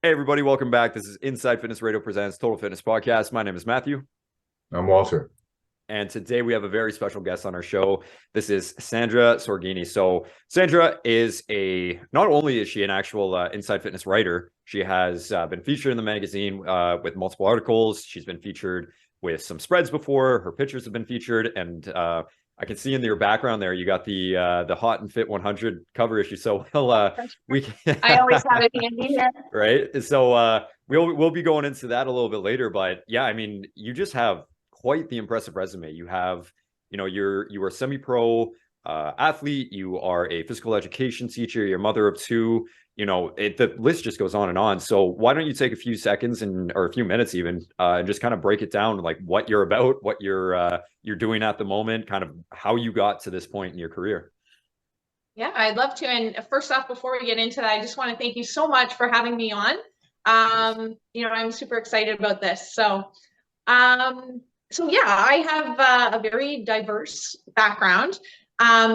Hey, everybody, welcome back. This is Inside Fitness Radio presents Total Fitness Podcast. My name is Matthew, I'm Walter. and today we have a very special guest on our show. This is Sandra Sorgini. So, Sandra is not only is she an actual Inside Fitness writer, she has been featured in the magazine with multiple articles. She's been featured with some spreads before. Her pictures have been featured, and I can see in your background there you got the Hot and Fit 100 cover issue. So we can I always have it handy here. right? So we'll be going into that a little bit later, but yeah, I mean, you just have quite the impressive resume. You have, you are a semi-pro athlete. You are a physical education teacher. You're a mother of two. The list just goes on and on. So why don't you take a few seconds or a few minutes even, and just kind of break it down, like what you're about, what you're doing at the moment, kind of how you got to this point in your career. Yeah, I'd love to. And first off, before we get into that, I just want to thank you so much for having me on. I'm super excited about this. So yeah, I have a very diverse background.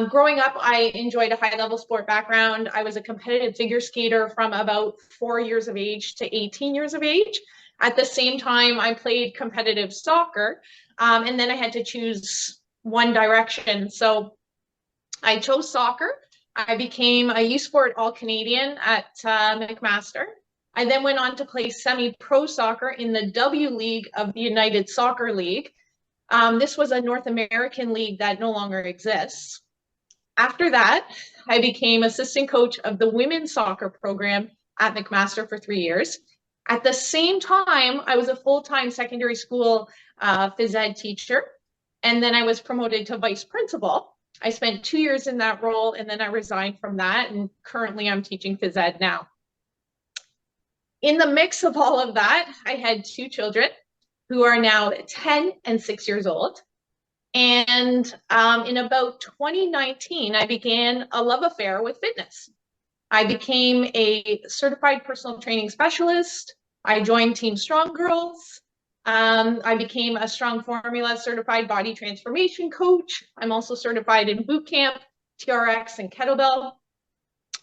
Growing up, I enjoyed a high-level sport background. I was a competitive figure skater from about 4 years of age to 18 years of age. At the same time, I played competitive soccer, and then I had to choose one direction. So I chose soccer. I became a U Sport All-Canadian at McMaster. I then went on to play semi-pro soccer in the W League of the United Soccer League. This was a North American league that no longer exists. After that, I became assistant coach of the women's soccer program at McMaster for 3 years. At the same time, I was a full-time secondary school phys ed teacher, and then I was promoted to vice principal. I spent 2 years in that role, and then I resigned from that, and currently I'm teaching phys ed now. In the mix of all of that, I had two children who are now 10 and 6 years old. And in about 2019, I began a love affair with fitness. I became a certified personal training specialist. I joined Team Strong Girls. I became a Strong Formula certified body transformation coach. I'm also certified in Bootcamp, TRX, and Kettlebell.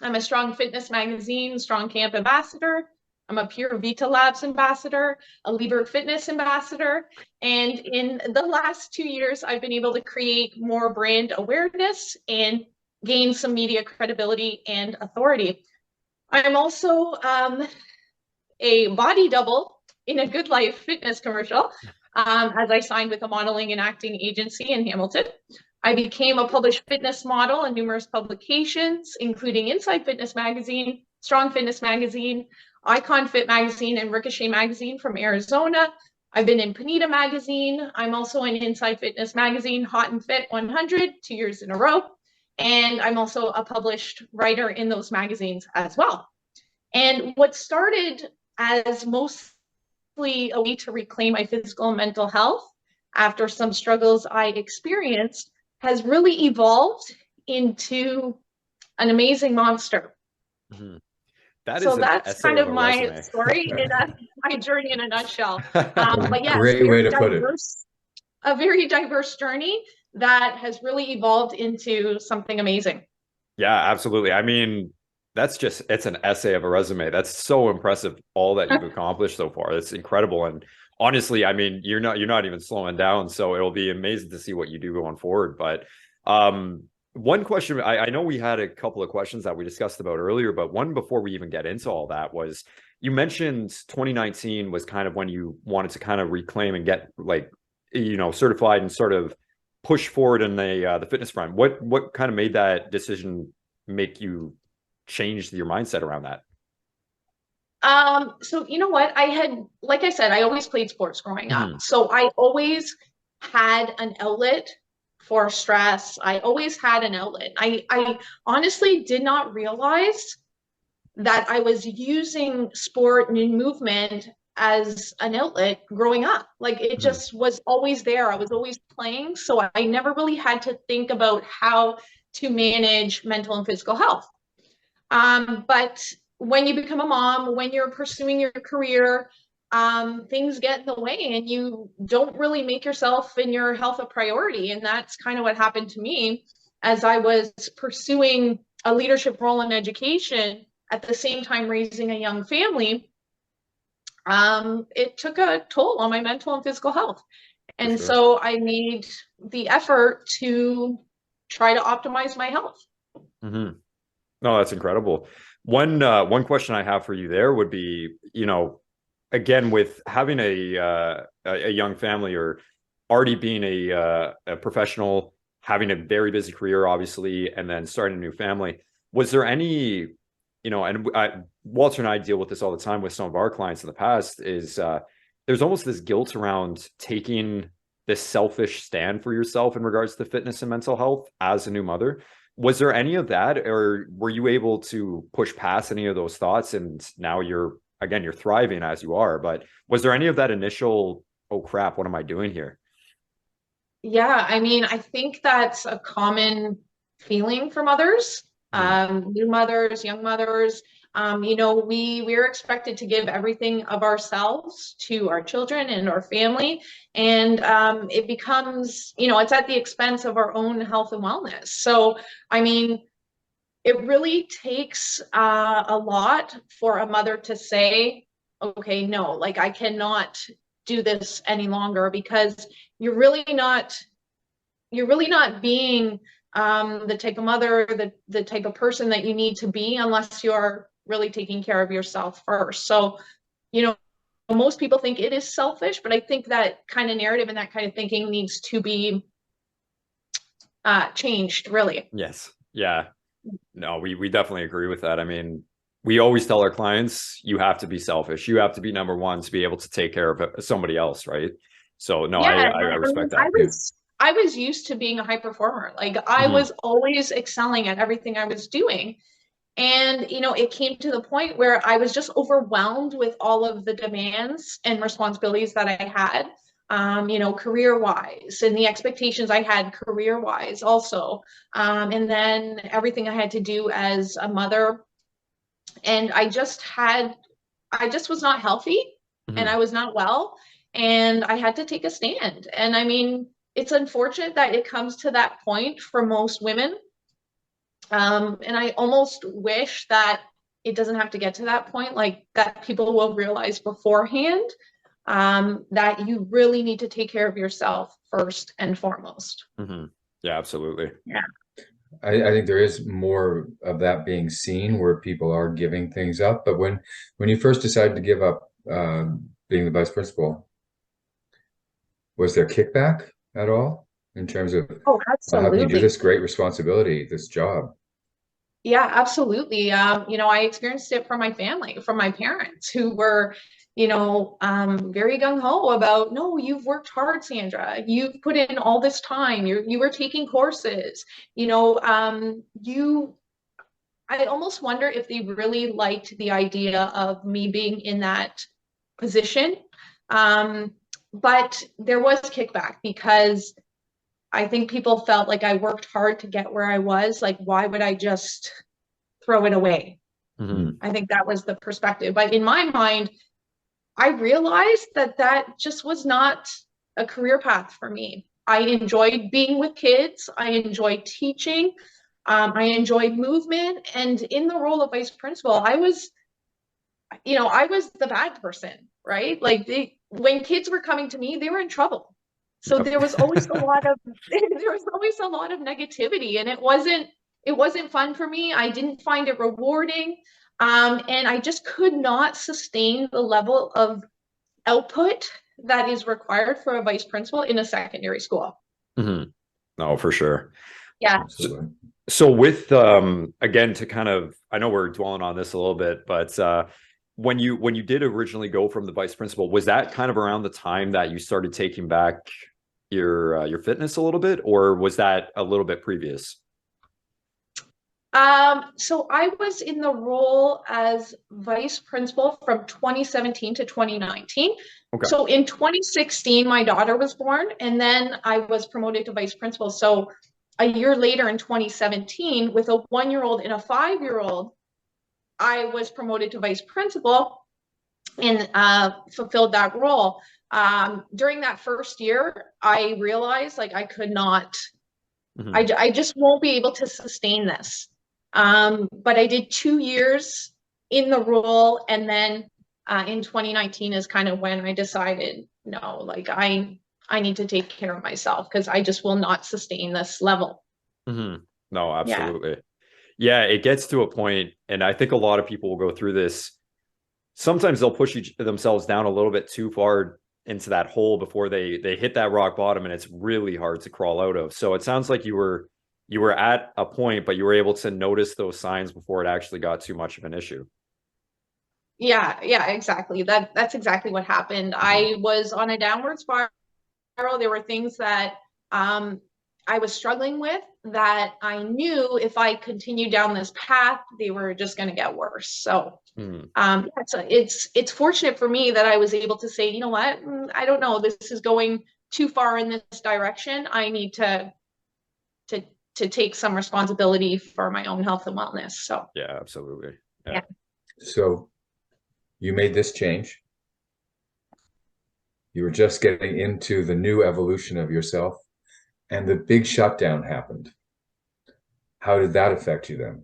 I'm a Strong Fitness Magazine, Strong Camp ambassador. I'm a Pure Vita Labs ambassador, a Liber Fitness ambassador. And in the last 2 years, I've been able to create more brand awareness and gain some media credibility and authority. I'm also a body double in a Good Life fitness commercial, as I signed with a modeling and acting agency in Hamilton. I became a published fitness model in numerous publications, including Inside Fitness Magazine, Strong Fitness Magazine, Icon Fit Magazine, and Ricochet Magazine from Arizona. I've been in Panita Magazine. I'm also in Inside Fitness Magazine, Hot and Fit 100, 2 years in a row. And I'm also a published writer in those magazines as well. And what started as mostly a way to reclaim my physical and mental health after some struggles I experienced has really evolved into an amazing monster. Mm-hmm. That's kind of my story in my journey in a nutshell. But yeah, great way to put it. A very diverse journey that has really evolved into something amazing. Yeah, absolutely. I mean, it's an essay of a resume. That's so impressive, all that you've accomplished so far. It's incredible. And honestly, I mean, you're not even slowing down. So it'll be amazing to see what you do going forward. But one question, I know we had a couple of questions that we discussed about earlier, but one before we even get into all that was, you mentioned 2019 was kind of when you wanted to kind of reclaim and get certified and sort of push forward in the fitness front. What kind of made that decision make you change your mindset around that? So you know what? Like I said, I always played sports growing up. So I always had an outlet for stress. I always had an outlet. I honestly did not realize that I was using sport and movement as an outlet growing up. Like it just was always there. I was always playing. So I never really had to think about how to manage mental and physical health. But when you become a mom, when you're pursuing your career, things get in the way and you don't really make yourself and your health a priority. And that's kind of what happened to me as I was pursuing a leadership role in education at the same time raising a young family. it took a toll on my mental and physical health. And sure. so I made the effort to try to optimize my health. No, that's incredible. One question I have for you there would be, again, with having a young family or already being a professional, having a very busy career, obviously, and then starting a new family, was there any, and Walter and I deal with this all the time with some of our clients in the past, is there's almost this guilt around taking this selfish stand for yourself in regards to fitness and mental health as a new mother. Was there any of that, or were you able to push past any of those thoughts and now you're thriving as you are, but was there any of that initial, oh crap, what am I doing here? Yeah, I mean, I think that's a common feeling for mothers, new mothers, young mothers. We're expected to give everything of ourselves to our children and our family, and it becomes, it's at the expense of our own health and wellness. So, I mean, it really takes a lot for a mother to say, okay, no, like I cannot do this any longer, because you're really not being the type of mother, the type of person that you need to be, unless you're really taking care of yourself first. So, most people think it is selfish, but I think that kind of narrative and that kind of thinking needs to be changed, really. Yes. Yeah. No, we definitely agree with that. I mean, we always tell our clients, you have to be selfish. You have to be number one to be able to take care of somebody else, right? So no, Yeah, I respect that. I was used to being a high performer. Like I was always excelling at everything I was doing. And, it came to the point where I was just overwhelmed with all of the demands and responsibilities that I had, career-wise, and the expectations I had career-wise also. And then everything I had to do as a mother. And I just was not healthy, and I was not well, and I had to take a stand. And I mean, it's unfortunate that it comes to that point for most women. And I almost wish that it doesn't have to get to that point, like that people will realize beforehand that you really need to take care of yourself first and foremost. Yeah, absolutely. Yeah. I think there is more of that being seen where people are giving things up. But when you first decided to give up being the vice principal, was there kickback at all in terms of how can you do this great responsibility, this job? Yeah, absolutely. I experienced it from my family, from my parents, who were, very gung-ho about, no, you've worked hard, Sandra. You've put in all this time. You were taking courses. I almost wonder if they really liked the idea of me being in that position. But there was kickback, because I think people felt like I worked hard to get where I was. Like, why would I just throw it away? I think that was the perspective. But in my mind, I realized that just was not a career path for me. I enjoyed being with kids. I enjoyed teaching. I enjoyed movement. And in the role of vice principal, I was the bad person, right? Like when kids were coming to me, they were in trouble. So there was always a lot of negativity, and it wasn't fun for me. I didn't find it rewarding. And I just could not sustain the level of output that is required for a vice principal in a secondary school. No, for sure. Yeah. So with again, to kind of, I know we're dwelling on this a little bit, but when you did originally go from the vice principal, was that kind of around the time that you started taking back your fitness a little bit, or was that a little bit previous? So I was in the role as vice principal from 2017 to 2019. Okay. So in 2016, my daughter was born, and then I was promoted to vice principal. So a year later in 2017, with a 1-year-old and a 5-year-old, I was promoted to vice principal and fulfilled that role. During that first year, I realized like I could not, I just won't be able to sustain this. But I did 2 years in the role, and then in 2019 is kind of when I decided, no, like I need to take care of myself because I just will not sustain this level. No, Yeah. absolutely. Yeah, it gets to a point, and I think a lot of people will go through this. Sometimes they'll push themselves down a little bit too far into that hole before they hit that rock bottom, and it's really hard to crawl out of. So it sounds like you were at a point, but you were able to notice those signs before it actually got too much of an issue. Yeah, exactly. That's exactly what happened. I was on a downward spiral. There were things that I was struggling with that I knew if I continued down this path, they were just going to get worse. So it's fortunate for me that I was able to say, you know what, I don't know, this is going too far in this direction. I need to take some responsibility for my own health and wellness. So yeah, absolutely. Yeah. So you made this change. You were just getting into the new evolution of yourself, and the big shutdown happened. How did that affect you then?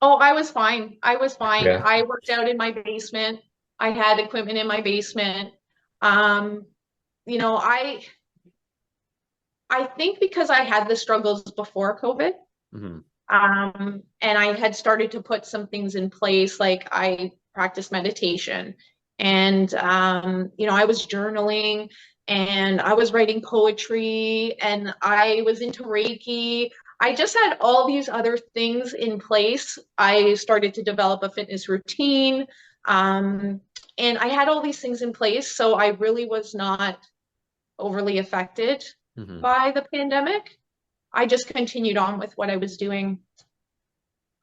Oh, I was fine. I was fine. Yeah. I worked out in my basement. I had equipment in my basement. You know, I think because I had the struggles before COVID, and I had started to put some things in place, like I practiced meditation, and you know, I was journaling, and I was writing poetry, and I was into Reiki. I just had all these other things in place. I started to develop a fitness routine, and I had all these things in place, so I really was not overly affected by the pandemic. I just continued on with what I was doing.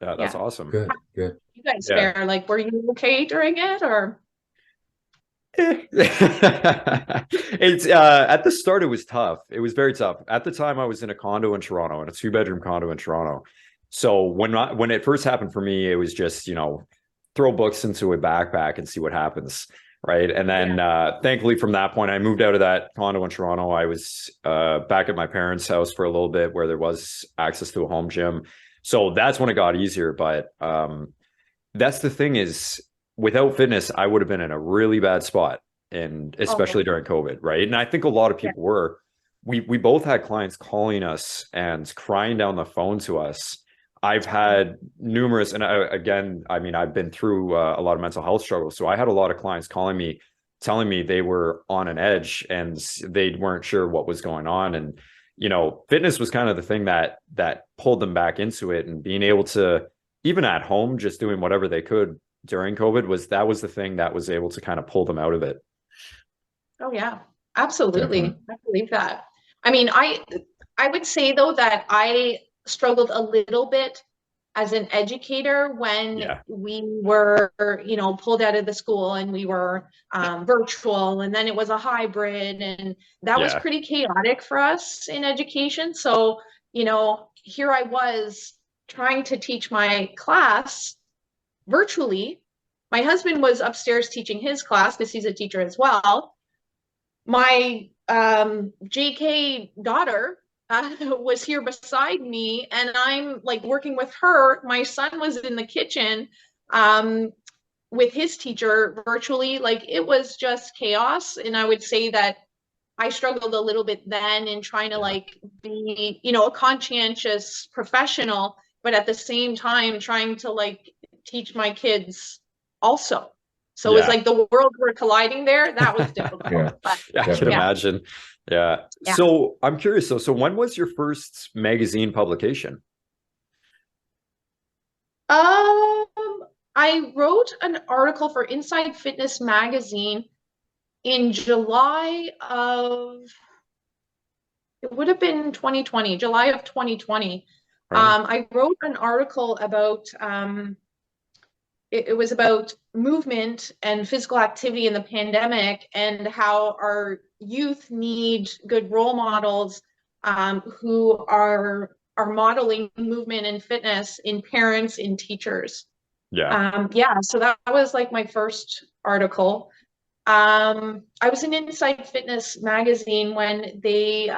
Yeah, that's awesome. Good. You guys fare, like, were you okay during it, or? It's at the start it was tough. It was very tough. At the time I was in a condo in Toronto, in a 2-bedroom condo in Toronto. So when it first happened for me, it was just, you know, throw books into a backpack and see what happens. Right. And then thankfully from that point, I moved out of that condo in Toronto. I was back at my parents' house for a little bit where there was access to a home gym. So that's when it got easier. But that's the thing is, without fitness, I would have been in a really bad spot, and especially during COVID. Right. And I think a lot of people were. We both had clients calling us and crying down the phone to us. I've had numerous, and I mean, I've been through a lot of mental health struggles. So I had a lot of clients calling me, telling me they were on an edge and they weren't sure what was going on. And, you know, fitness was kind of the thing that pulled them back into it, and being able to, even at home, just doing whatever they could during COVID was the thing that was able to kind of pull them out of it. Oh yeah, absolutely. I believe that. I mean, I would say though that I struggled a little bit as an educator when we were, you know, pulled out of the school and we were virtual, and then it was a hybrid, and that was pretty chaotic for us in education. So, you know, here I was trying to teach my class virtually. My husband was upstairs teaching his class because he's a teacher as well. My JK daughter was here beside me, and I'm like working with her. My son was in the kitchen with his teacher virtually. Like, it was just chaos. And I would say that I struggled a little bit then in trying to like be, you know, a conscientious professional, but at the same time trying to like teach my kids also. So it was like the worlds were colliding there. That was difficult. But, I can imagine. Yeah. So I'm curious though. So when was your first magazine publication? I wrote an article for Inside Fitness magazine in July of, it would have been 2020, July of 2020. I wrote an article about it was about movement and physical activity in the pandemic, and how our youth need good role models who are modeling movement and fitness in parents, in teachers. So that was like my first article. I was in Inside Fitness magazine when they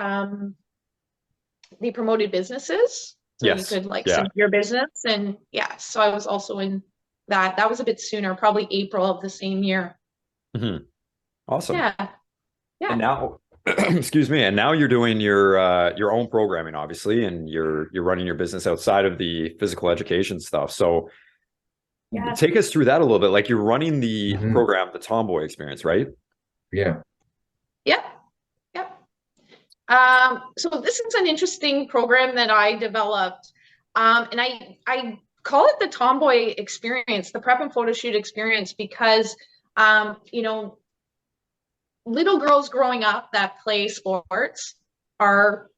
promoted businesses, so you could like submit your business, and so I was also in that. That was a bit sooner, probably April of the same year. Mhm. Awesome. Yeah. And Yeah. now, excuse me, and now you're doing your own programming, obviously, and you're running your business outside of the physical education stuff. So Yeah. take us through that a little bit. Like you're running the Mhm. program, the Tomboy experience, right? Yeah. Yep. Yep. So this is an interesting program that I developed. And I call it the Tomboy experience, the prep and photo shoot experience, because, you know, little girls growing up that play sports are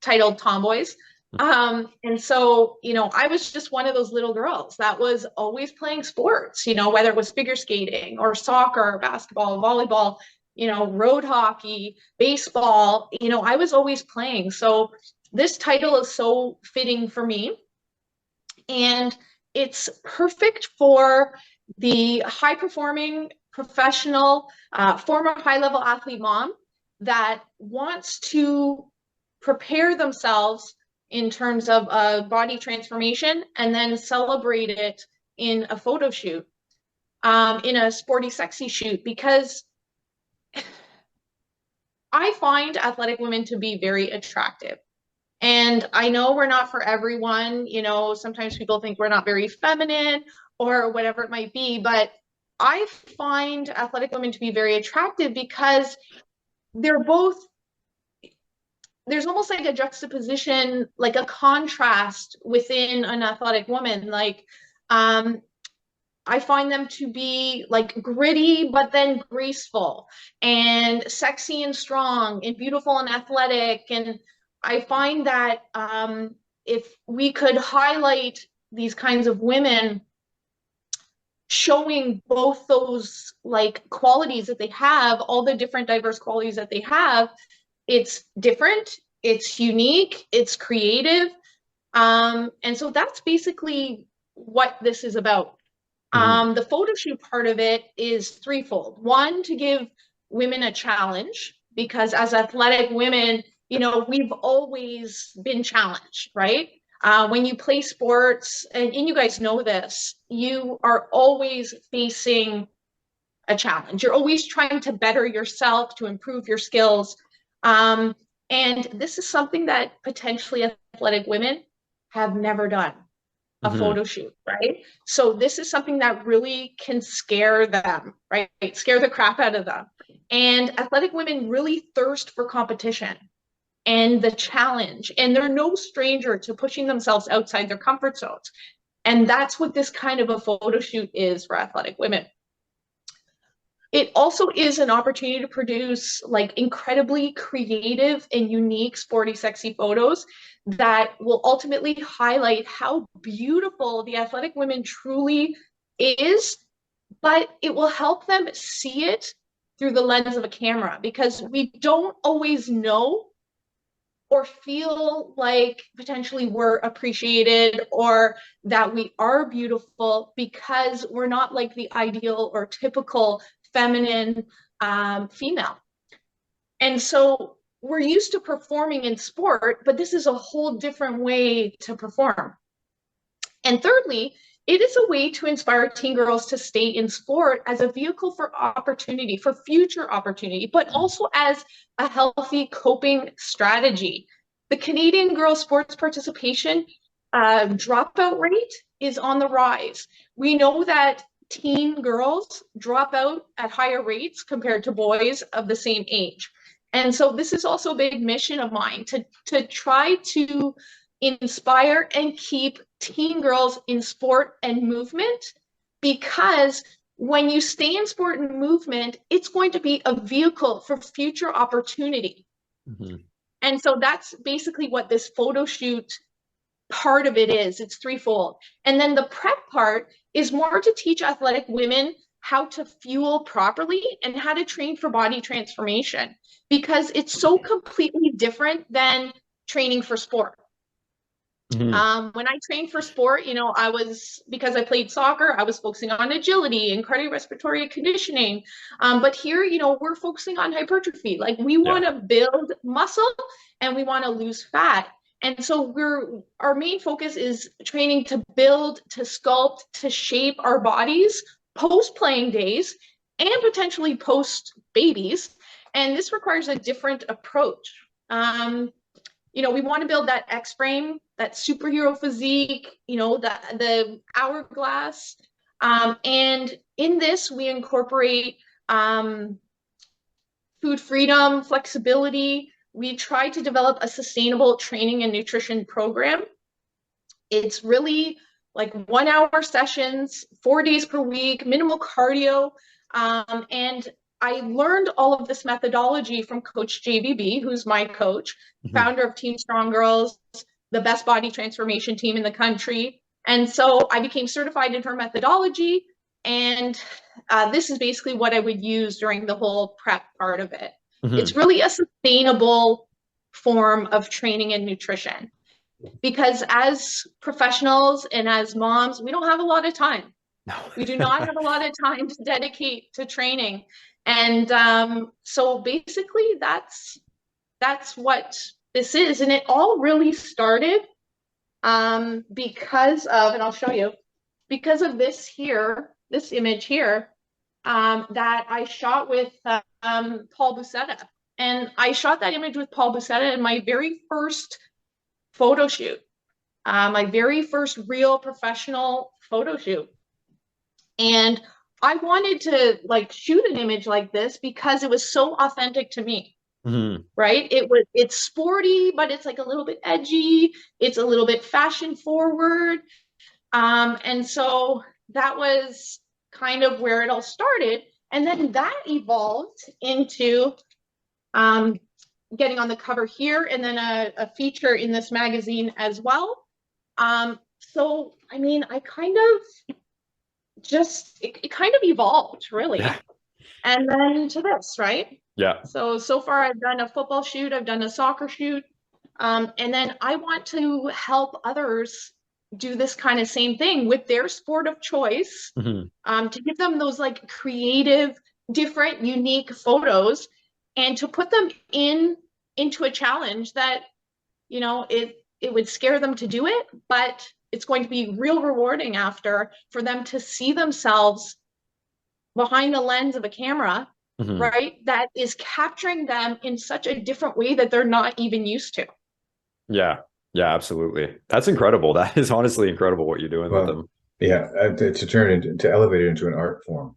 titled tomboys. And so, you know, I was just one of those little girls that was always playing sports, you know, whether it was figure skating or soccer, basketball, volleyball, you know, road hockey, baseball, you know, I was always playing. So this title is so fitting for me. And it's perfect for the high performing professional, former high level athlete mom that wants to prepare themselves in terms of a body transformation and then celebrate it in a photo shoot, in a sporty, sexy shoot, because I find athletic women to be very attractive. And I know we're not for everyone. You know, sometimes people think we're not very feminine or whatever it might be, but I find athletic women to be very attractive because they're both, there's almost like a juxtaposition, like a contrast within an athletic woman. Like, I find them to be like gritty, but then graceful and sexy and strong and beautiful and athletic. And I find that if we could highlight these kinds of women, showing both those like qualities that they have, all the different diverse qualities that they have, it's different, it's unique, it's creative. And so that's basically what this is about. The photo shoot part of it is threefold. One, to give women a challenge, because as athletic women, you know, we've always been challenged, right? When you play sports, and you guys know this, you are always facing a challenge. You're always trying to better yourself, to improve your skills. And this is something that potentially athletic women have never done, a photo shoot, right? So this is something that really can scare them, right? Scare the crap out of them. And athletic women really thirst for competition and the challenge, and they're no stranger to pushing themselves outside their comfort zones. And that's what this kind of a photo shoot is for athletic women. It also is an opportunity to produce like incredibly creative and unique, sporty, sexy photos that will ultimately highlight how beautiful the athletic women truly is, but it will help them see it through the lens of a camera, because we don't always know or feel like potentially we're appreciated or that we are beautiful because we're not like the ideal or typical feminine female. And so we're used to performing in sport, but this is a whole different way to perform. And thirdly, it is a way to inspire teen girls to stay in sport as a vehicle for opportunity, for future opportunity, but also as a healthy coping strategy. The Canadian girls' sports participation dropout rate is on the rise. We know that teen girls drop out at higher rates compared to boys of the same age. And so this is also a big mission of mine, to try to inspire and keep teen girls in sport and movement, because when you stay in sport and movement, it's going to be a vehicle for future opportunity. And so that's basically what this photo shoot part of it is. It's threefold. And then the prep part is more to teach athletic women how to fuel properly and how to train for body transformation, because it's so completely different than training for sport. When I trained for sport, you know, because I played soccer, I was focusing on agility and cardiorespiratory conditioning. But here, you know, we're focusing on hypertrophy. Like we want to build muscle and we want to lose fat. And so our main focus is training to build, to sculpt, to shape our bodies post playing days and potentially post babies. And this requires a different approach. You know, we want to build that X frame, that superhero physique, you know, the hourglass. And in this, we incorporate food freedom, flexibility. We try to develop a sustainable training and nutrition program. It's really like 1 hour sessions, 4 days per week, minimal cardio. And I learned all of this methodology from CoachJVB, who's my coach, founder of Team Strong Girls, the best body transformation team in the country. And so I became certified in her methodology. And this is basically what I would use during the whole prep part of it. It's really a sustainable form of training and nutrition, because as professionals and as moms, we don't have a lot of time. No. We do not have a lot of time to dedicate to training. And so basically that's what this is. And it all really started because of, and I'll show you, because of this image here, that I shot with Paul Buscetta. And I shot that image with Paul Buscetta in my very first photo shoot, my very first real professional photo shoot. And I wanted to like shoot an image like this because it was so authentic to me. Right? It's sporty, but it's like a little bit edgy. It's a little bit fashion forward. And so that was kind of where it all started. And then that evolved into getting on the cover here, and then a feature in this magazine as well. So, I mean, I kind of just, it kind of evolved, really. Yeah. And then to this, right? Yeah. So far I've done a football shoot, I've done a soccer shoot. And then I want to help others do this kind of same thing with their sport of choice, to give them those like creative, different, unique photos, and to put them into a challenge that, you know, it would scare them to do it, but it's going to be real rewarding after, for them to see themselves behind the lens of a camera, right? That is capturing them in such a different way that they're not even used to. Yeah. Yeah, absolutely. That's incredible. That is honestly incredible what you're doing with them. Yeah. To elevate it into an art form,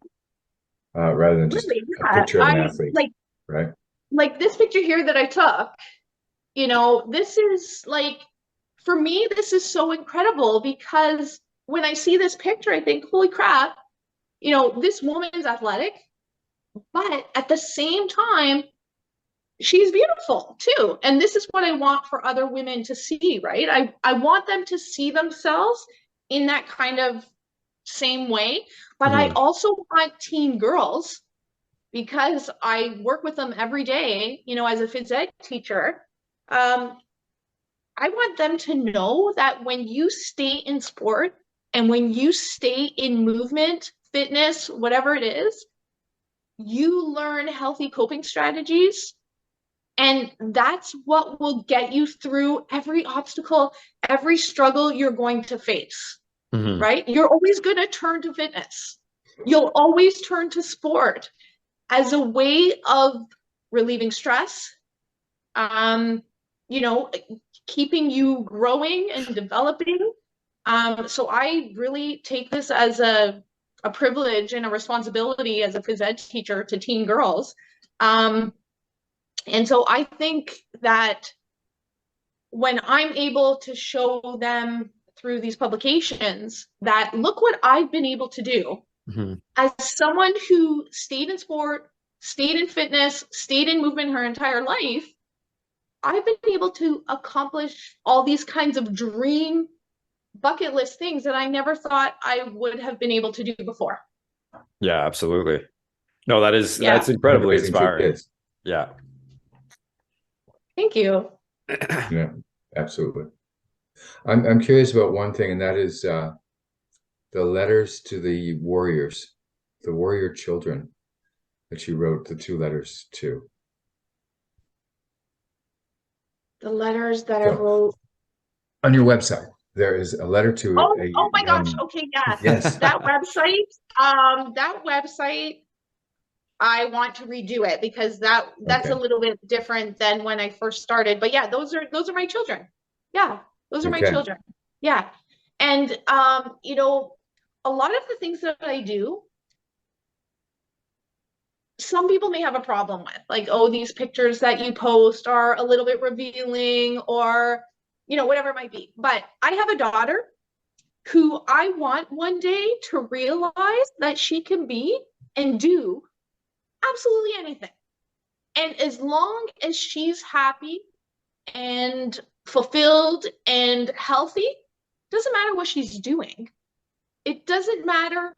rather than just a picture of an athlete, right? Like this picture here that I took, you know, this is like, for me, this is so incredible, because when I see this picture, I think, holy crap, you know, this woman's athletic, but at the same time, she's beautiful too. And this is what I want for other women to see, right? I want them to see themselves in that kind of same way. But I also want teen girls, because I work with them every day, you know, as a phys ed teacher. I want them to know that when you stay in sport and when you stay in movement, fitness, whatever it is, you learn healthy coping strategies. And that's what will get you through every obstacle, every struggle you're going to face, right? You're always going to turn to fitness. You'll always turn to sport as a way of relieving stress, you know, keeping you growing and developing. So I really take this as a privilege and a responsibility as a phys ed teacher to teen girls. And so I think that when I'm able to show them through these publications that look what I've been able to do as someone who stayed in sport, stayed in fitness, stayed in movement her entire life, I've been able to accomplish all these kinds of dream bucket list things that I never thought I would have been able to do before. Yeah, absolutely. No, that's incredibly inspiring. Yeah. Thank you. Yeah, absolutely. I'm curious about one thing, and that is the letters to the warriors, the warrior children that you wrote the 2 letters to. The letters that I wrote. On your website, there is a letter to Oh, a oh my gosh. young. Okay, yes. Yes. That website, I want to redo it because that's a Okay. little bit different than when I first started. But yeah, those are my children. Yeah, those are my Okay. children. Yeah. And you know, a lot of the things that I do, some people may have a problem with, like, oh, these pictures that you post are a little bit revealing, or you know, whatever it might be. But I have a daughter who I want one day to realize that she can be and do absolutely anything. And as long as she's happy and fulfilled and healthy, doesn't matter what she's doing. It doesn't matter.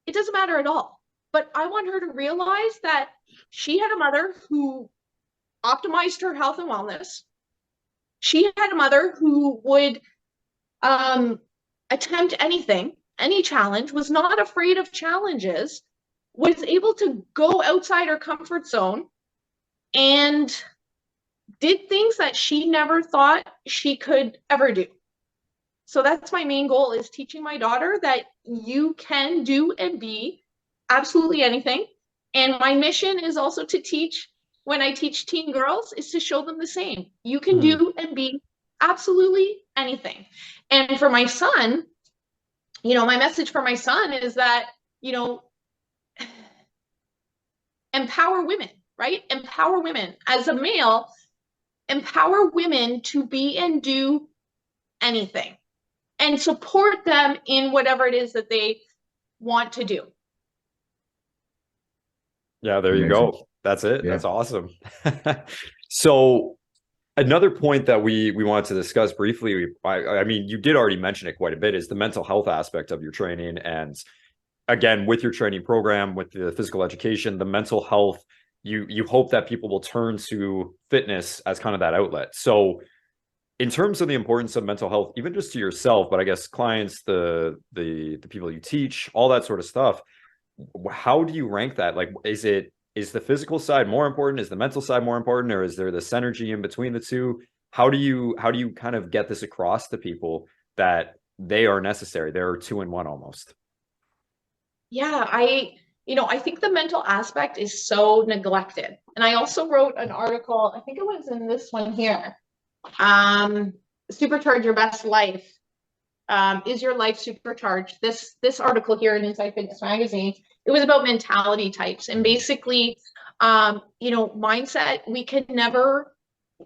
It doesn't matter at all. But I want her to realize that she had a mother who optimized her health and wellness. She had a mother who would attempt anything, any challenge, was not afraid of challenges, was able to go outside her comfort zone and did things that she never thought she could ever do. So that's my main goal, is teaching my daughter that you can do and be absolutely anything. And my mission is also to teach, when I teach teen girls, is to show them the same. You can do and be absolutely anything. And for my son, you know, my message for my son is that, you know, empower women, right? Empower women. As a male, empower women to be and do anything, and support them in whatever it is that they want to do. Yeah, there you Amazing. go. That's it. Yeah. That's awesome. So another point that we wanted to discuss briefly, I mean, you did already mention it quite a bit, is the mental health aspect of your training. And again, with your training program, with the physical education, the mental health, you hope that people will turn to fitness as kind of that outlet. So in terms of the importance of mental health, even just to yourself, but I guess clients, the people you teach, all that sort of stuff, how do you rank that? Like, is the physical side more important? Is the mental side more important? Or is there this synergy in between the two? How do you kind of get this across to people that they are necessary? They're two in one almost. Yeah, I think the mental aspect is so neglected. And I also wrote an article, I think it was in this one here, Supercharge Your Best Life. Is your life supercharged? This article here in Inside Fitness Magazine, it was about mentality types. And basically, mindset, we can never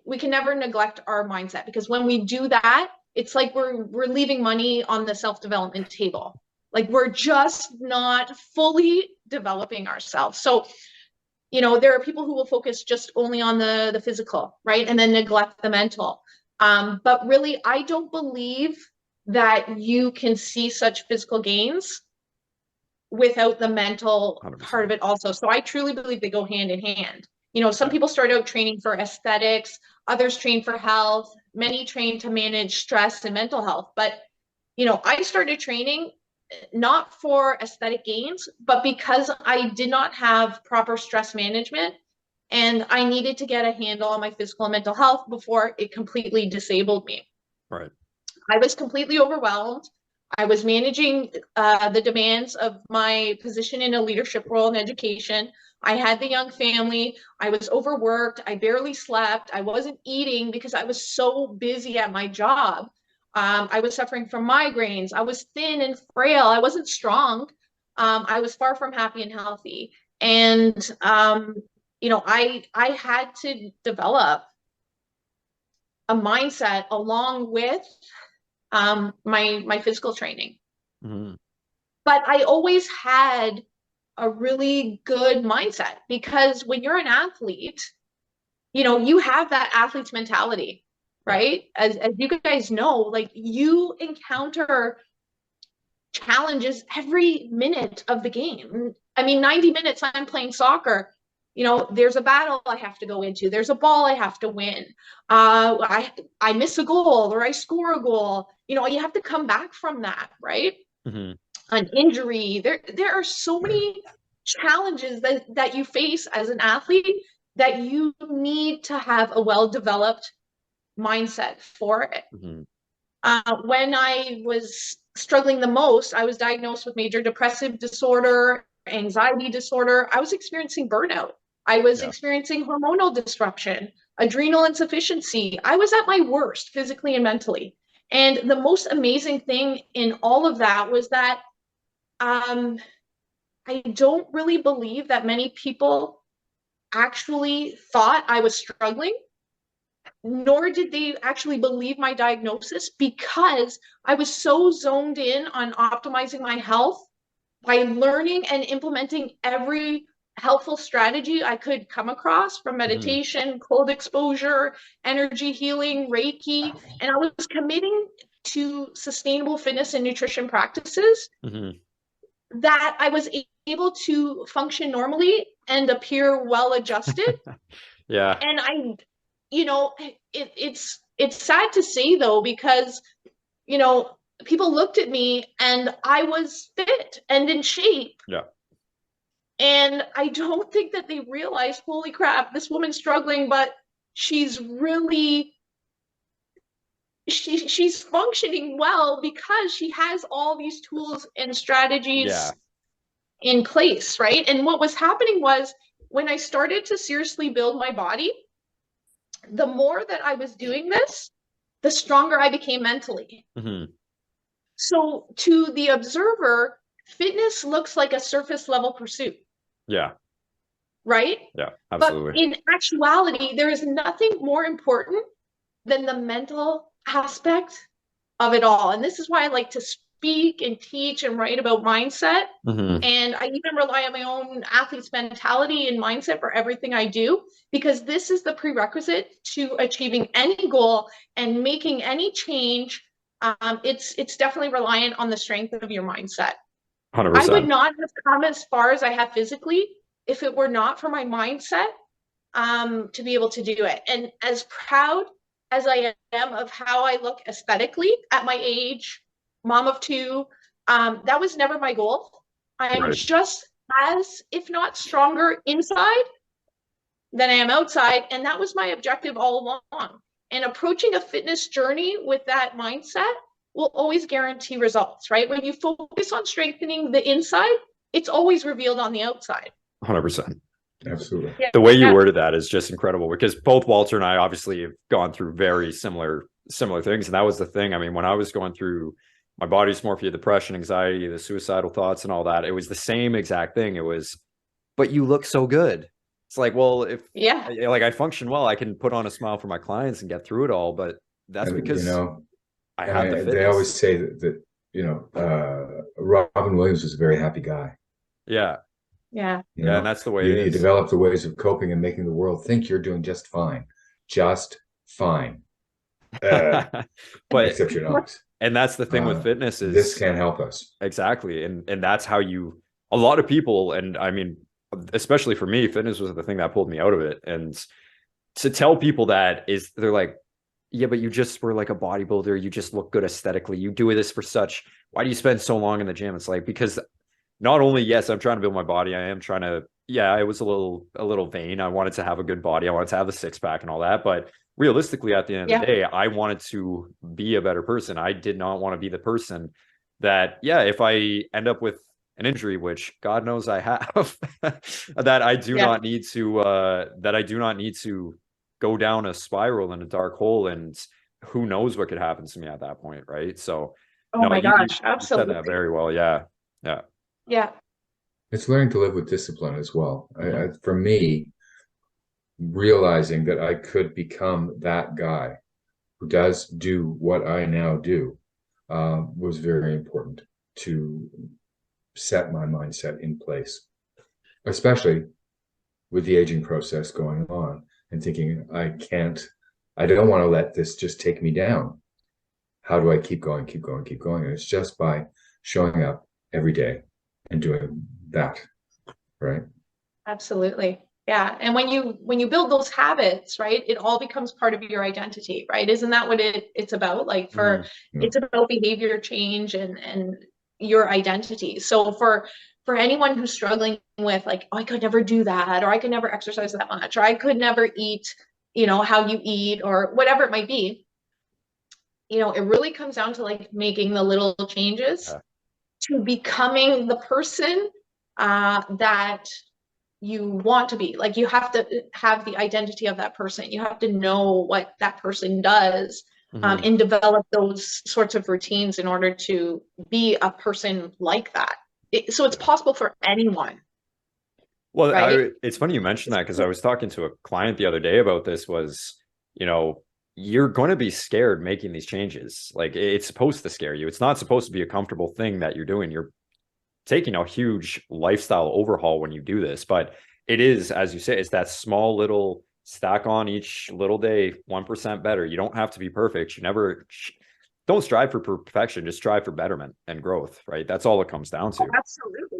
neglect our mindset, because when we do that, it's like we're leaving money on the self-development table. Like, we're just not fully developing ourselves. So, there are people who will focus just only on the physical, right? And then neglect the mental. But really, I don't believe that you can see such physical gains without the mental 100%. part of it also. So I truly believe they go hand in hand. Some people start out training for aesthetics, others train for health, many train to manage stress and mental health. But, I started training not for aesthetic gains, but because I did not have proper stress management, and I needed to get a handle on my physical and mental health before it completely disabled me. Right. I was completely overwhelmed. I was managing the demands of my position in a leadership role in education. I had the young family. I was overworked. I barely slept. I wasn't eating because I was so busy at my job. I was suffering from migraines. I was thin and frail. I wasn't strong. I was far from happy and healthy. And, I had to develop a mindset along with my physical training. Mm-hmm. But I always had a really good mindset, because when you're an athlete, you have that athlete's mentality, right? As you guys know, like, you encounter challenges every minute of the game. I mean, 90 minutes I'm playing soccer. There's a battle I have to go into. There's a ball I have to win. I miss a goal, or I score a goal. You have to come back from that, right? Mm-hmm. An injury. There are so many challenges that you face as an athlete, that you need to have a well-developed mindset for it. Mm-hmm. When I was struggling the most, I was diagnosed with major depressive disorder, anxiety disorder. I was experiencing burnout. I was experiencing hormonal disruption, adrenal insufficiency. I was at my worst physically and mentally. And the most amazing thing in all of that was that I don't really believe that many people actually thought I was struggling, nor did they actually believe my diagnosis, because I was so zoned in on optimizing my health by learning and implementing every helpful strategy I could come across, from meditation, cold exposure, energy healing, Reiki. And I was committing to sustainable fitness and nutrition practices that I was able to function normally and appear well adjusted. Yeah. And I, you know, it's sad to say though, because, you know, people looked at me and I was fit and in shape. Yeah. And I don't think that they realized, holy crap, this woman's struggling, but she's really, she's functioning well because she has all these tools and strategies in place, right? And what was happening was, when I started to seriously build my body, the more that I was doing this, the stronger I became mentally. So to the observer, fitness looks like a surface level pursuit. Yeah. Right? Yeah, absolutely. But in actuality, there is nothing more important than the mental aspect of it all. And this is why I like to speak and teach and write about mindset. And I even rely on my own athlete's mentality and mindset for everything I do, because this is the prerequisite to achieving any goal and making any change. It's definitely reliant on the strength of your mindset. 100%. I would not have come as far as I have physically if it were not for my mindset, to be able to do it. And as proud as I am of how I look aesthetically at my age, mom of two, that was never my goal. I'm just as, if not stronger inside than I am outside. And that was my objective all along. And approaching a fitness journey with that mindset will always guarantee results, right? When you focus on strengthening the inside, it's always revealed on the outside. 100%. Absolutely. Yeah. The way you worded that is just incredible, because both Walter and I obviously have gone through very similar things. And that was the thing. I mean, when I was going through my body dysmorphia, depression, anxiety, the suicidal thoughts and all that, it was the same exact thing. It was, but you look so good. It's like, well, if like I function well, I can put on a smile for my clients and get through it all. But that's because, you know, I had the fitness. They always say that you know, Robin Williams was a very happy guy. Yeah. Yeah. You know, and that's the way you develop the ways of coping and making the world think you're doing just fine. Just fine. But except you're not. And that's the thing with fitness is this can help us. Exactly. And that's how you, a lot of people, and I mean, especially for me, fitness was the thing that pulled me out of it. And to tell people that is, they're like, yeah, but you just were like a bodybuilder. You just look good aesthetically. You do this for such, why do you spend so long in the gym? It's like, because not only, yes, I'm trying to build my body. I am trying to, I was a little vain. I wanted to have a good body. I wanted to have a six pack and all that. But realistically, at the end of the day, I wanted to be a better person. I did not want to be the person that, if I end up with an injury, which God knows I have, that I do not need to, go down a spiral in a dark hole, and who knows what could happen to me at that point, right? So, my gosh, you absolutely. said that very well. Yeah. It's learning to live with discipline as well. For me, realizing that I could become that guy who does do what I now do was very important to set my mindset in place, especially with the aging process going on, and thinking, I don't want to let this just take me down. How do I keep going? And it's just by showing up every day and doing that, right? Absolutely. Yeah. And when you build those habits, right, it all becomes part of your identity, right? Isn't that what it's about? Like it's about behavior change and your identity. So for anyone who's struggling with like, oh, I could never do that, or I could never exercise that much, or I could never eat, how you eat, or whatever it might be, you know, it really comes down to like making the little changes Yeah. to becoming the person that you want to be. Like, you have to have the identity of that person. You have to know what that person does, Mhm. and develop those sorts of routines in order to be a person like that. So it's possible for anyone, Well, right? it's funny you mentioned that because I was talking to a client the other day about this was, you know, you're going to be scared making these changes. Like it's supposed to scare you. It's not supposed to be a comfortable thing that you're doing. You're taking a huge lifestyle overhaul when you do this, but it is, as you say, it's that small little stack on each little day, 1% better. You don't have to be perfect. You never don't strive for perfection, just strive for betterment and growth, right? That's all it comes down Oh, to. absolutely.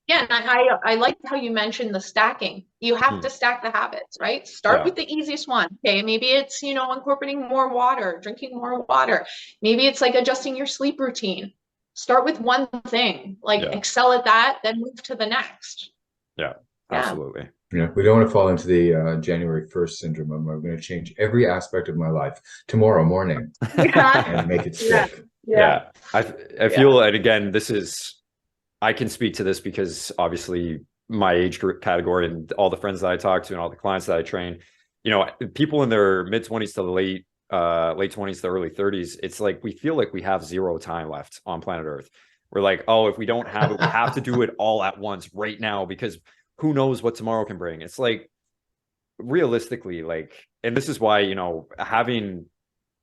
Yeah, and I like how you mentioned the stacking. You have Hmm. to stack the habits, right? Start Yeah. with the easiest one. Okay, maybe it's, you know, incorporating more water, drinking more water. Maybe it's like adjusting your sleep routine. Start with one thing, like Yeah. excel at that, then move to the next. Yeah. Yeah. Absolutely. We don't want to fall into the January 1st syndrome. I'm going to change every aspect of my life tomorrow morning Yeah. and make it Yeah. stick. Yeah. Yeah. I Yeah. feel, and again, this is, I can speak to this because obviously my age group category and all the friends that I talk to and all the clients that I train, you know, people in their mid 20s to the late 20s to early 30s, it's like we feel like we have zero time left on planet Earth. We're like, oh, if we don't have it, we have to do it all at once right now because who knows what tomorrow can bring. It's like realistically, like, and this is why, you know, having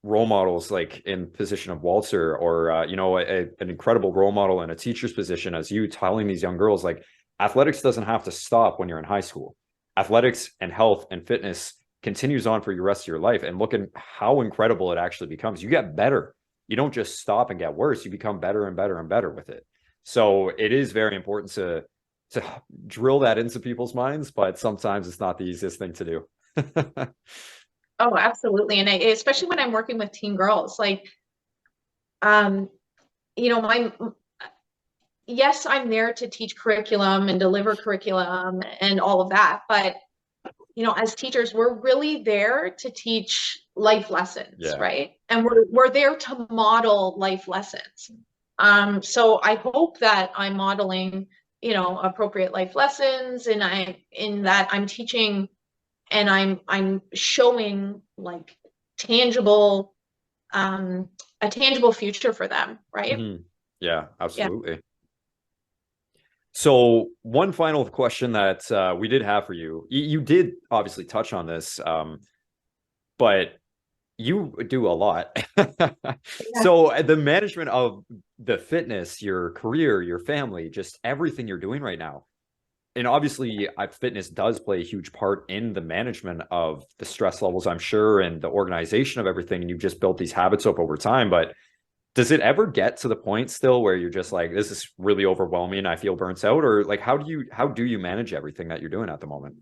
role models like in position of Walter or you know, an incredible role model in a teacher's position as you telling these young girls like athletics doesn't have to stop when you're in high school. Athletics and health and fitness continues on for your rest of your life, and look at how incredible it actually becomes. You get better. You don't just stop and get worse. You become better and better and better with it. So it is very important to drill that into people's minds, but sometimes it's not the easiest thing to do. Oh, absolutely. And especially when I'm working with teen girls, like, um, you know, yes, I'm there to teach curriculum and deliver curriculum and all of that. But, you know, as teachers, we're really there to teach life lessons, Yeah. right? And we're there to model life lessons. So I hope that I'm modeling, you know, appropriate life lessons, and in that I'm teaching and I'm showing like tangible, a tangible future for them, right? Mhm. Yeah, Yeah. absolutely. So one final question that we did have for you, you did obviously touch on this, but you do a lot. Yeah. So the management of the fitness, your career, your family, just everything you're doing right now. And obviously, fitness does play a huge part in the management of the stress levels, I'm sure, and the organization of everything. And you've just built these habits up over time. But does it ever get to the point still where you're just like, this is really overwhelming, I feel burnt out? Or like how do you manage everything that you're doing at the moment?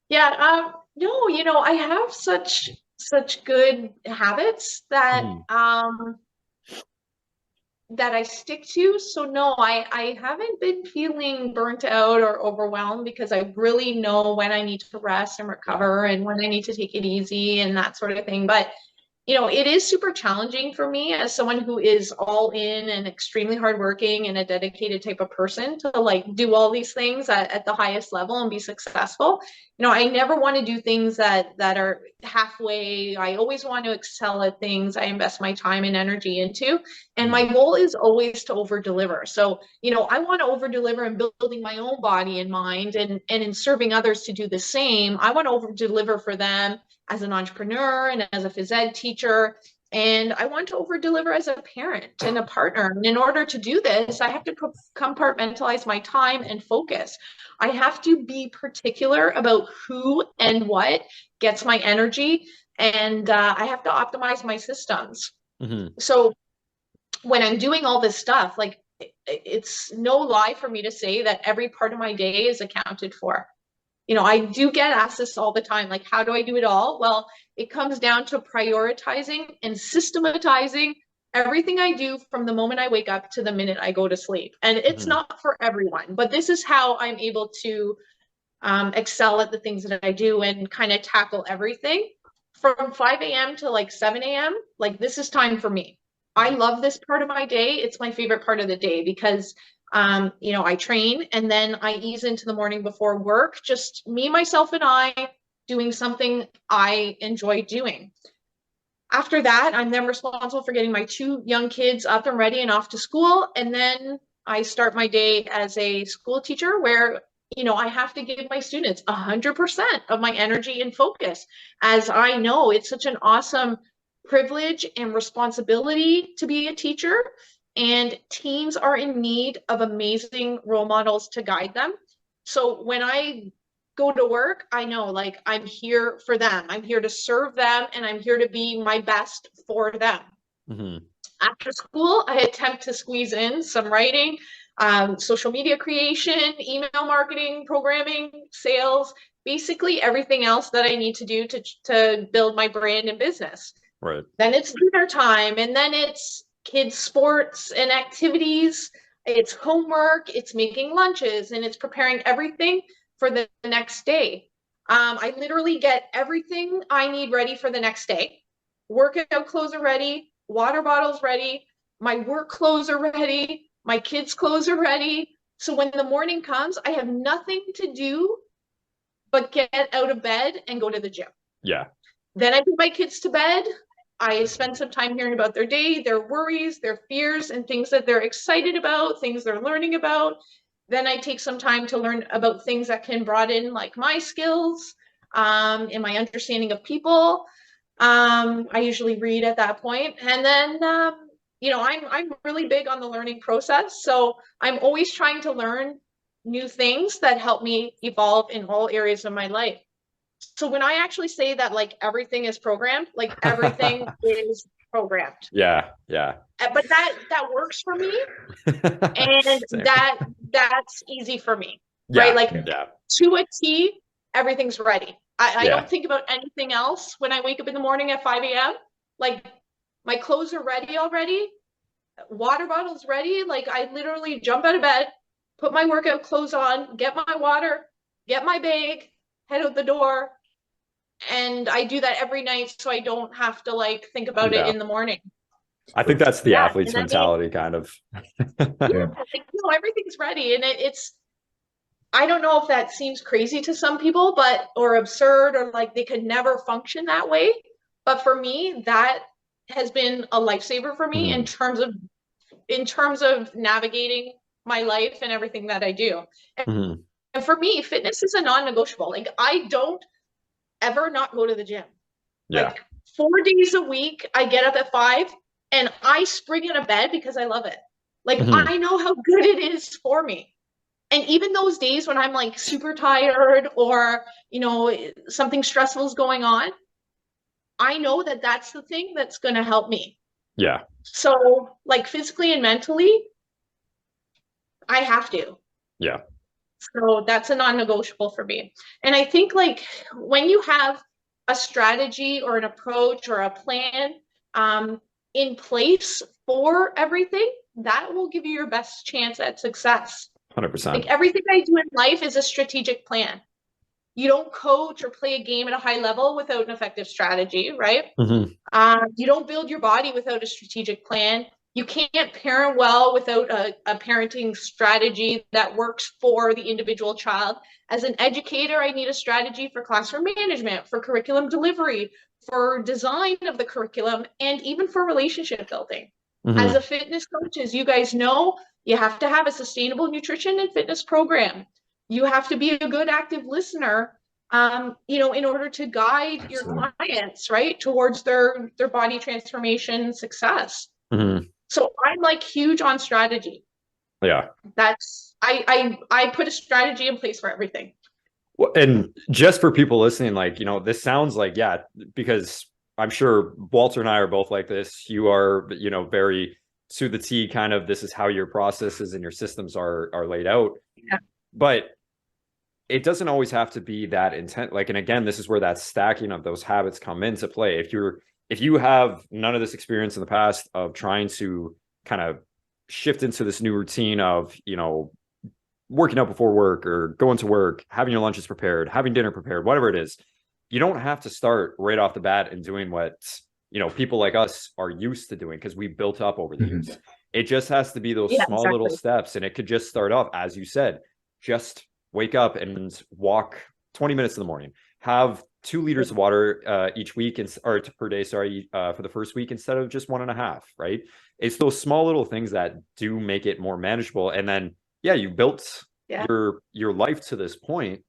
Yeah, no, you know, I have such good habits that Mhm. that I stick to. So no, I haven't been feeling burnt out or overwhelmed because I really know when I need to rest and Yeah. recover and when I need to take it easy and that sort of thing. But you know, it is super challenging for me as someone who is all in and extremely hardworking and a dedicated type of person to like do all these things at the highest level and be successful. You know, I never want to do things that are halfway. I always want to excel at things I invest my time and energy into. And Mhm. my goal is always to over deliver. So, you know, I want to over deliver in building my own body and mind and in serving others to do the same. I want to over deliver for them as an entrepreneur and as a phys ed teacher. And I want to over deliver as a parent and a partner. And in order to do this, I have to compartmentalize my time and focus. I have to be particular about who and what gets my energy. And I have to optimize my systems. Mhm. So when I'm doing all this stuff, like it's no lie for me to say that every part of my day is accounted for. You know, I do get asked this all the time, like, how do I do it all? Well, it comes down to prioritizing and systematizing everything I do from the moment I wake up to the minute I go to sleep. And it's Mhm. not for everyone, but this is how I'm able to excel at the things that I do and kind of tackle everything. from 5 a.m. to like 7 a.m., like this is time for me. I love this part of my day. It's my favorite part of the day because, you know, I train and then I ease into the morning before work, just me, myself, and I doing something I enjoy doing. After that, I'm then responsible for getting my 2 young kids up and ready and off to school. And then I start my day as a school teacher where, you know, I have to give my students 100% of my energy and focus, as I know it's such an awesome privilege and responsibility to be a teacher. And teens are in need of amazing role models to guide them. So when I go to work, I know like I'm here for them. I'm here to serve them and I'm here to be my best for them. Mm-hmm. After school, I attempt to squeeze in some writing, social media creation, email marketing, programming, sales, basically everything else that I need to do to build my brand and business. Right. Then it's dinner time, and then it's kids' sports and activities. It's homework, it's making lunches, and it's preparing everything for the next day. I literally get everything I need ready for the next day. Workout clothes are ready, water bottles ready, my work clothes are ready, my kids' clothes are ready. So when the morning comes, I have nothing to do but get out of bed and go to the gym. Yeah. Then I put my kids to bed. I spend some time hearing about their day, their worries, their fears, and things that they're excited about, things they're learning about. Then I take some time to learn about things that can broaden like my skills and my understanding of people. I usually read at that point. And then, you know, I'm really big on the learning process. So I'm always trying to learn new things that help me evolve in all areas of my life. So when I actually say that like everything is programmed, like everything is programmed. Yeah. Yeah. But that works for me. And that's easy for me. Yeah. Right? Like yeah. to a T, everything's ready. I Yeah. don't think about anything else when I wake up in the morning at 5 a.m. Like my clothes are ready already. Water bottle's ready. Like I literally jump out of bed, put my workout clothes on, get my water, get my bag, head out the door. And I do that every night so I don't have to like think about it in the morning. I think that's the athlete's and I mean, mentality, kind of. yeah, like, you know, everything's ready. And it's, I don't know if that seems crazy to some people, but, or absurd, or like they could never function that way. But for me, that has been a lifesaver for me in terms of navigating my life and everything that I do. And for me, fitness is a non-negotiable. Like I don't ever not go to the gym. Yeah. Like 4 days a week, I get up at 5 and I spring out of bed because I love it. Like I know how good it is for me. And even those days when I'm like super tired or, you know, something stressful is going on, I know that that's the thing that's going to help me. Yeah. So like physically and mentally, I have to. Yeah. So that's a non-negotiable for me. And I think like when you have a strategy or an approach or a plan in place for everything, that will give you your best chance at success. 100%. Like everything I do in life is a strategic plan. You don't coach or play a game at a high level without an effective strategy, right? You don't build your body without a strategic plan. You can't parent well without a parenting strategy that works for the individual child. As an educator, I need a strategy for classroom management, for curriculum delivery, for design of the curriculum, and even for relationship building. As a fitness coach, as you guys know, you have to have a sustainable nutrition and fitness program. You have to be a good active listener, you know, in order to guide your clients, right, towards their body transformation success. So I'm like huge on strategy. Yeah. That's I put a strategy in place for everything. Well, and just for people listening, like, you know, this sounds like, yeah, because I'm sure Walter and I are both like this. You are, you know, very to the T kind of, this is how your processes and your systems are laid out. Yeah. But it doesn't always have to be that intent. Like, and again, this is where that stacking of those habits come into play. If you have none of this experience in the past of trying to kind of shift into this new routine of, you know, working out before work or going to work, having your lunches prepared, having dinner prepared, whatever it is, you don't have to start right off the bat and doing what, you know, people like us are used to doing because we built up over the years. It just has to be those small little steps. And it could just start off, as you said, just wake up and walk 20 minutes in the morning, have 2 liters of water each week or per day, sorry, for the first week instead of just 1.5, right? It's those small little things that do make it more manageable. And then, yeah, you built your life to this point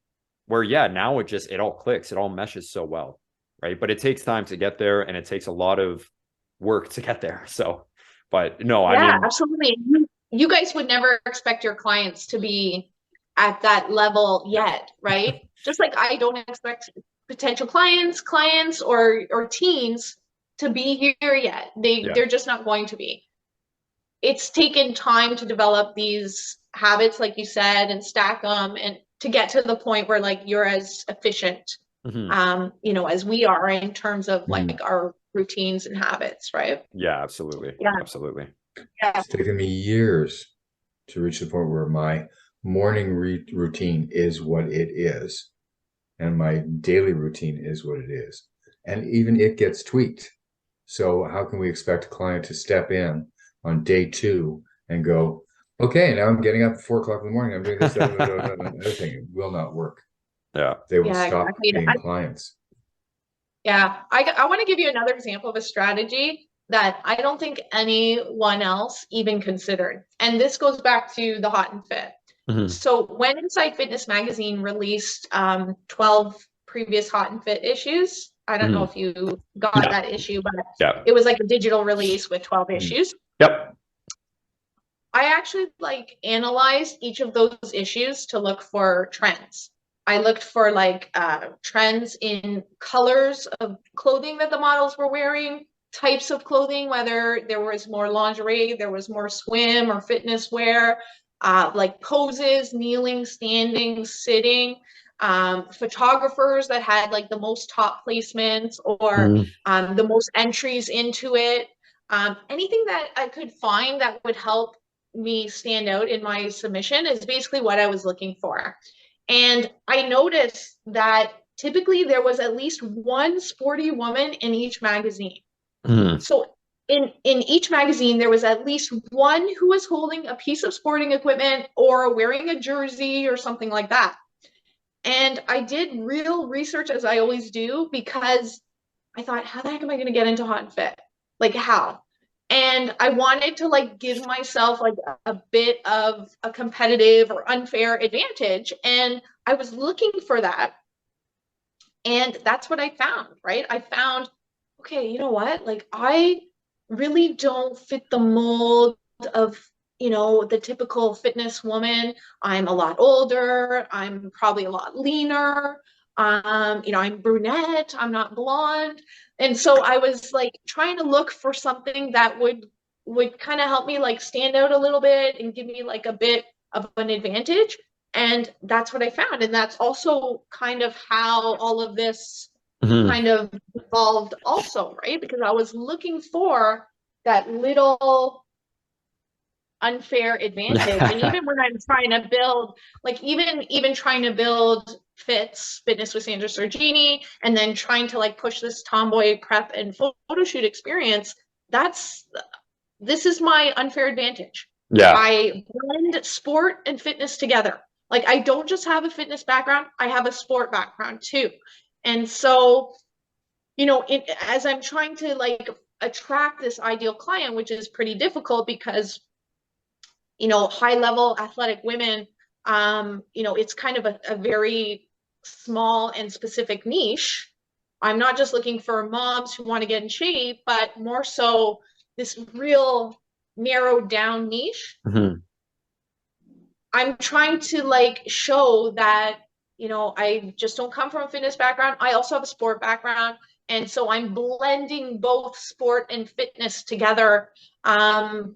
where, yeah, now it all clicks, it all meshes so well, right? But it takes time to get there, and it takes a lot of work to get there. So, but no, I mean, absolutely. You guys would never expect your clients to be at that level yet, right? Just like I don't expect potential clients or teens to be here yet. They're just not going to be. It's taken time to develop these habits, like you said, and stack them, and to get to the point where like you're as efficient, you know, as we are in terms of like our routines and habits, right? Yeah, absolutely. Absolutely. Yeah. It's taken me years to reach the point where my morning routine is what it is, and my daily routine is what it is, and even it gets tweaked. So how can we expect a client to step in on day 2 and go, okay, now I'm getting up at 4 o'clock in the morning, I'm doing this, other thing? It will not work. Yeah, they will stop being clients. Yeah, I want to give you another example of a strategy that I don't think anyone else even considered. And this goes back to the hot and fit. So when Inside Fitness Magazine released 12 previous hot and fit issues, I don't know if you got that issue, but it was like a digital release with 12 issues. Yep. I actually like analyzed each of those issues to look for trends. I looked for like trends in colors of clothing that the models were wearing, types of clothing, whether there was more lingerie, there was more swim or fitness wear, like poses, kneeling, standing, sitting, photographers that had like the most top placements or the most entries into it. Anything that I could find that would help me stand out in my submission is basically what I was looking for. And I noticed that typically there was at least one sporty woman in each magazine. So in each magazine, there was at least one who was holding a piece of sporting equipment or wearing a jersey or something like that. And I did real research, as I always do, because I thought, how the heck am I going to get into hot and fit? Like, how? And I wanted to like give myself like a bit of a competitive or unfair advantage. And I was looking for that. And that's what I found, right? I found, okay, you know what? Like, I really don't fit the mold of, you know, the typical fitness woman. I'm a lot older. I'm probably a lot leaner. You know, I'm brunette. I'm not blonde. And so I was like trying to look for something that would kind of help me like stand out a little bit and give me like a bit of an advantage. And that's what I found. And that's also kind of how all of this kind of evolved also, right? Because I was looking for that little unfair advantage. And even when I'm trying to build, like even trying to build fitness with Sandra Sorgini, and then trying to like push this tomboy prep and photoshoot experience, this is my unfair advantage. Yeah. I blend sport and fitness together. Like, I don't just have a fitness background, I have a sport background too. And so, you know, as I'm trying to like attract this ideal client, which is pretty difficult because, you know, high level athletic women, you know, it's kind of a very small and specific niche. I'm not just looking for moms who want to get in shape, but more so this real narrowed down niche. I'm trying to like show that, you know, I just don't come from a fitness background. I also have a sport background. And so I'm blending both sport and fitness together. And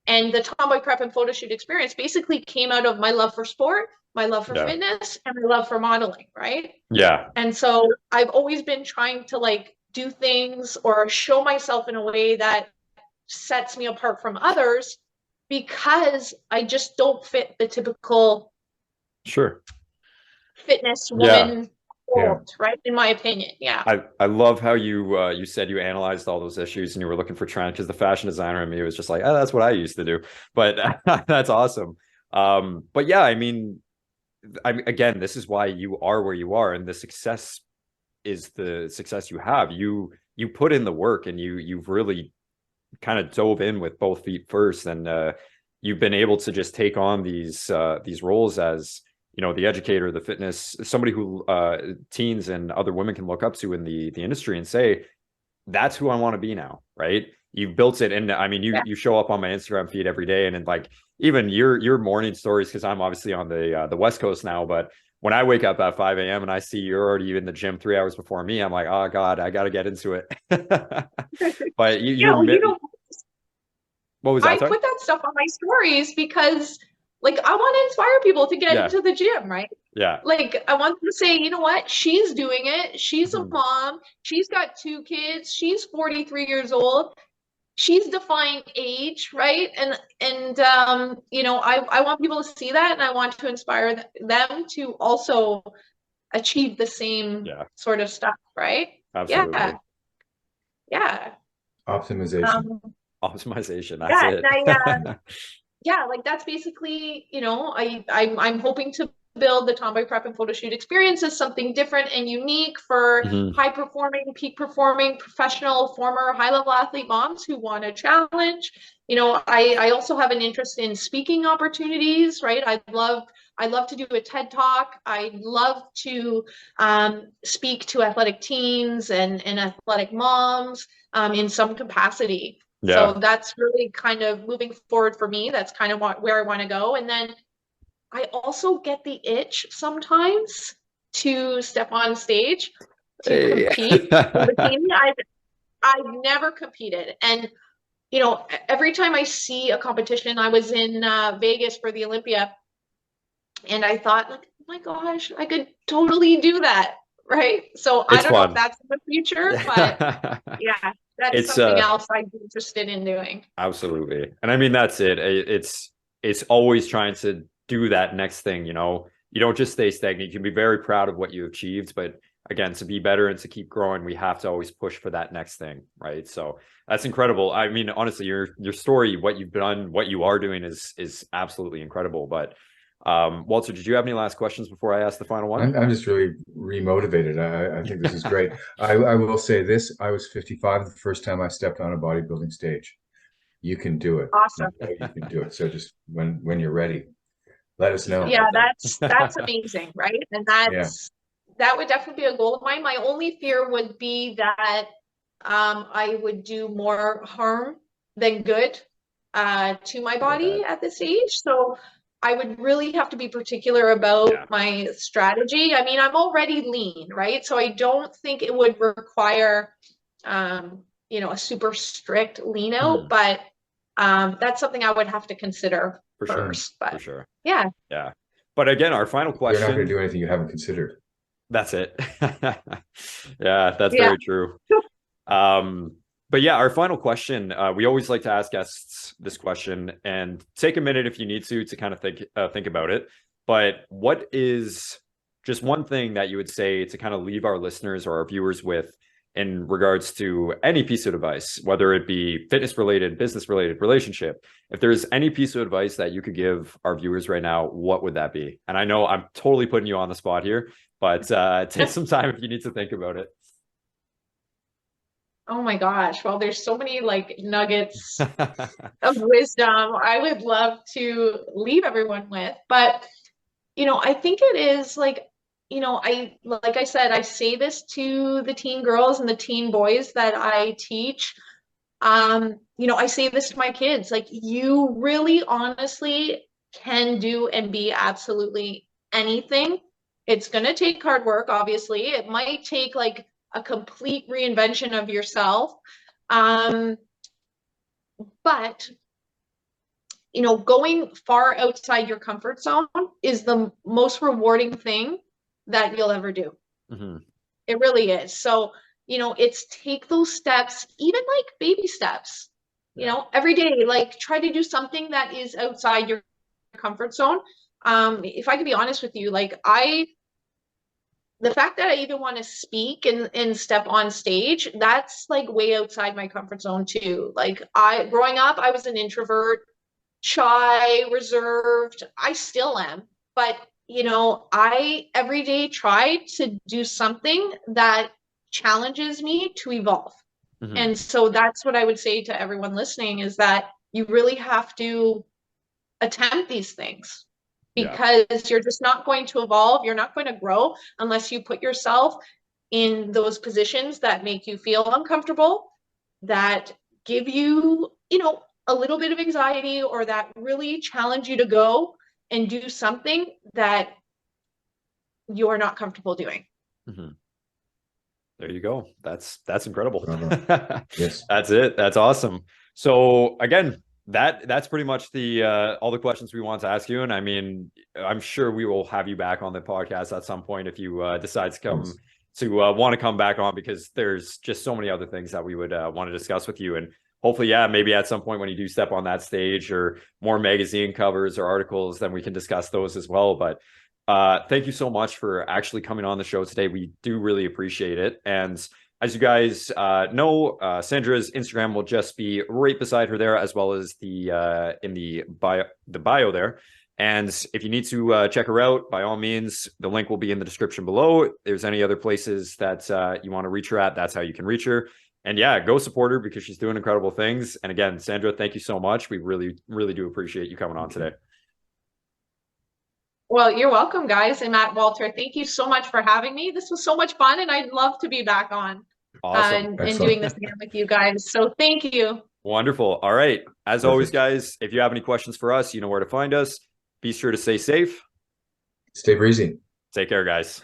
the Tomboy Prep and Photoshoot experience basically came out of my love for sport, my love for fitness, and my love for modeling, right? Yeah. And so I've always been trying to like do things or show myself in a way that sets me apart from others, because I just don't fit the typical fitness woman solved, right? In my opinion. Yeah. I love how you said you analyzed all those issues and you were looking for trends, because the fashion designer in me was just like, oh, that's what I used to do. But that's awesome. But yeah, I mean, again, this is why you are where you are, and the success is the success you have. You put in the work, and you've really kind of dove in with both feet first, and you've been able to just take on these roles as, you know, the educator, the fitness, somebody who teens and other women can look up to in the industry and say, that's who I want to be now, right? You've built it. And I mean, you show up on my Instagram feed every day, and like even your morning stories, because I'm obviously on the West Coast now, but when I wake up at 5 a.m. and I see you're already in the gym 3 hours before me, I'm like, oh God, I got to get into it. But what was that? I put that stuff on my stories because, like, I want to inspire people to get into the gym, right? Yeah. Like, I want them to say, you know what? She's doing it. She's a mom. She's got 2 kids. She's 43 years old. She's defying age, right? And you know, I want people to see that, and I want to inspire them to also achieve the same sort of stuff, right? Absolutely. Yeah. Optimization. Optimization. That's it. Yeah, like that's basically, you know, I'm hoping to build the Tomboy Prep and Photoshoot experience as something different and unique for high performing, peak performing, professional, former high level athlete moms who want a challenge. You know, I also have an interest in speaking opportunities, right? I'd love to do a TED Talk. I'd love to speak to athletic teens and athletic moms in some capacity. So that's really kind of moving forward for me. That's kind of where I want to go. And then I also get the itch sometimes to step on stage to compete. I've never competed. And, you know, every time I see a competition, I was in Vegas for the Olympia, and I thought, like, oh my gosh, I could totally do that. Right. So I don't know if that's in the future, but yeah. That's something else I'd be interested in doing. Absolutely. And I mean, that's it. It's always trying to do that next thing, you know. You don't just stay stagnant. You can be very proud of what you achieved, but again, to be better and to keep growing, we have to always push for that next thing, right? So that's incredible. I mean, honestly, your story, what you've done, what you are doing is absolutely incredible. But Walter, did you have any last questions before I ask the final one? I'm just really remotivated. I think this is great. I will say this: I was 55 the first time I stepped on a bodybuilding stage. You can do it. Awesome. You can do it. So just when you're ready, let us know. Yeah, that's amazing, right? And that would definitely be a goal of mine. My only fear would be that I would do more harm than good to my body at this age. So I would really have to be particular about my strategy. I mean, I'm already lean, right? So I don't think it would require, you know, a super strict lean out, but that's something I would have to consider first. But for sure. Yeah. But again, our final question. You're not going to do anything you haven't considered. That's it. Yeah, that's very true. But yeah, our final question, we always like to ask guests this question, and take a minute if you need to kind of think about it. But what is just one thing that you would say to kind of leave our listeners or our viewers with in regards to any piece of advice, whether it be fitness related, business related, relationship? If there's any piece of advice that you could give our viewers right now, what would that be? And I know I'm totally putting you on the spot here, but take some time if you need to think about it. Oh my gosh. Well, there's so many like nuggets of wisdom I would love to leave everyone with. But, you know, I think it is like, you know, like I said, I say this to the teen girls and the teen boys that I teach. You know, I say this to my kids, like, you really honestly can do and be absolutely anything. It's going to take hard work, obviously. It might take like a complete reinvention of yourself. But, you know, going far outside your comfort zone is the most rewarding thing that you'll ever do. It really is. So, you know, it's take those steps, even like baby steps, you know, every day, like try to do something that is outside your comfort zone. If I could be honest with you, like I the fact that I even want to speak and step on stage, that's like way outside my comfort zone too. Like growing up, I was an introvert, shy, reserved. I still am, but you know, I every day try to do something that challenges me to evolve. Mhm. And so that's what I would say to everyone listening is that you really have to attempt these things Yeah. because you're just not going to evolve. You're not going to grow unless you put yourself in those positions that make you feel uncomfortable, that give you, you know, a little bit of anxiety or that really challenge you to go and do something that you're not comfortable doing. Mhm. There you go. That's incredible. Yes. That's it. That's awesome. So again, that's pretty much the all the questions we want to ask you. And I mean, I'm sure we will have you back on the podcast at some point if you decide to come to want to come back on, because there's just so many other things that we would want to discuss with you. And hopefully, yeah, maybe at some point when you do step on that stage or more magazine covers or articles, then we can discuss those as well. But thank you so much for actually coming on the show today. We do really appreciate it. And as you guys know, Sandra's Instagram will just be right beside her there, as well as the in the bio there. And if you need to check her out, by all means, the link will be in the description below. If there's any other places that you want to reach her at, that's how you can reach her. And yeah, go support her because she's doing incredible things. And again, Sandra, thank you so much. We really, really do appreciate you coming on today. Well, you're welcome, guys. And Matt, Walter, thank you so much for having me. This was so much fun, and I'd love to be back on Awesome. and doing this again with you guys. So thank you. Wonderful. All right. As always, guys, if you have any questions for us, you know where to find us. Be sure to stay safe. Stay breezy. Take care, guys.